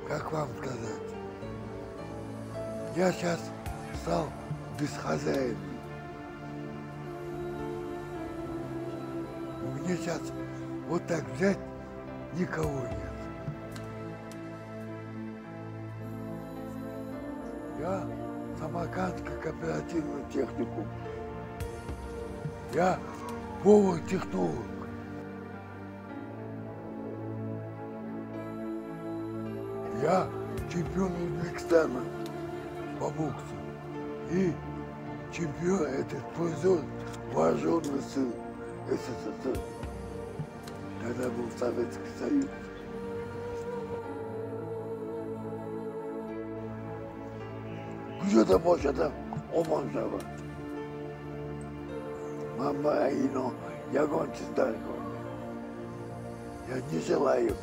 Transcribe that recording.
как вам сказать, я сейчас стал бесхозяином. Мне сейчас вот так взять никого нет. Я Самаркандский кооперативный техникум. Я повар-технолог. Я чемпион Узбекистана по боксу. И чемпион этот призер вооруженных сил СССР, когда был Советский Союз. Где-то может оманжава. Мама, я гончу далеко. Я не желаю